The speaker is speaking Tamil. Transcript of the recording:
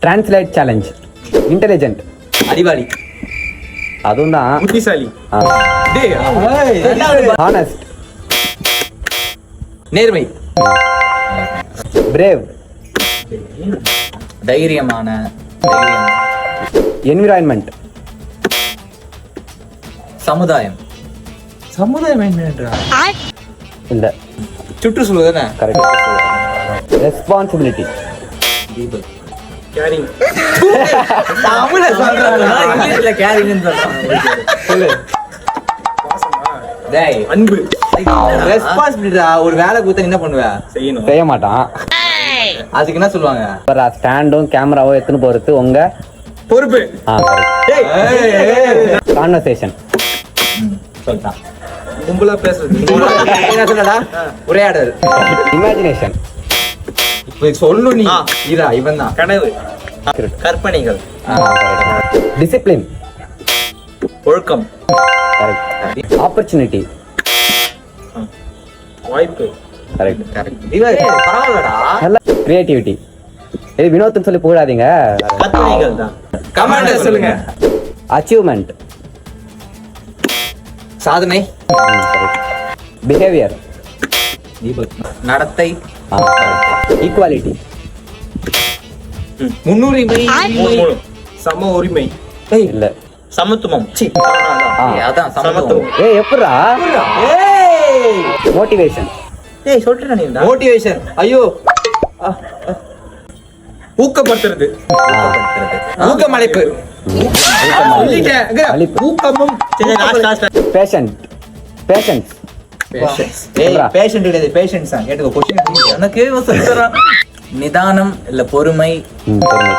Translate challenge. இன்டெலிஜென்ட். அறிவாளி. அதுவும் தான். புத்திசாலி. ஹானஸ்ட். நேர்மை. பிரேவ். தைரியம். என்விரான்மெண்ட். சமுதாயம். சமுதாயம் என்னன்றா? இல்ல, சுற்றுச்சூழல் தானே. கரெக்ட். ரெஸ்பான்சிபிலிட்டி. கேரிங். தமிழ்ல சொல்றாங்க, இங்கிலீஷ்ல கேரிங்னு சொல்றாங்க. சொல்லு. டேய், அன்பு. ரெஸ்பான்சிபிலிட்டிடா. ஒரு வேலை கொடுத்தா என்ன பண்ணுவ? செய்யணும். செய்ய மாட்டான். அதுக்கு என்ன சொல்லுவாங்க? ஸ்டாண்டும் கேமராவோ எத்தனை போறது உங்க பொறுப்பு. கான்வர்சேஷன். சொல்லிட்டான். கும்பலா பேசுறது. என்ன சொல்லடா? உரையாடல். இமேஜினேஷன். இப்ப சொல்லு நீ. இதா இவன் தான். கனவு. கற்பனைகள். டிசிப்ளின். ஒழுக்கம். கரெக்ட். ஆப்பர்ச்சுனிட்டி. வாய்ப்பு. கரெக்ட். கரெக்ட். இவன் பரவாயில்லடா. நல்ல கிரியேட்டிவிட்டி. இது வினோத்னு சொல்லி போடாதீங்க. கற்பனைகள் தான். கமாண்டர் சொல்லுங்க. அச்சீவ்மெண்ட். சாதனை. பிஹேவியர். நடத்தை. ஈக்குவாலிட்டி. முன்னுரிமை. மூணு. சம உரிமை. இல்ல. சமத்துவம். அதான் சமத்துவம். எப்படா? மோட்டிவேஷன். ஏய் சொல்லிட்டேன். மோட்டிவேஷன். ஐயோ, ஊக்கப்படுத்துறது. ஊக்கமளிப்பு. ஊக்கமும். பேஷண்ட். பேஷன்ஸ். பேஷண்ட் கிடையாது, பேஷன்ஸ் தான். கேட்டுக்கோ. क्वेश्चन எனக்கு சொல்றேன். நிதானம் இல்ல பொறுமை. பொறுமை.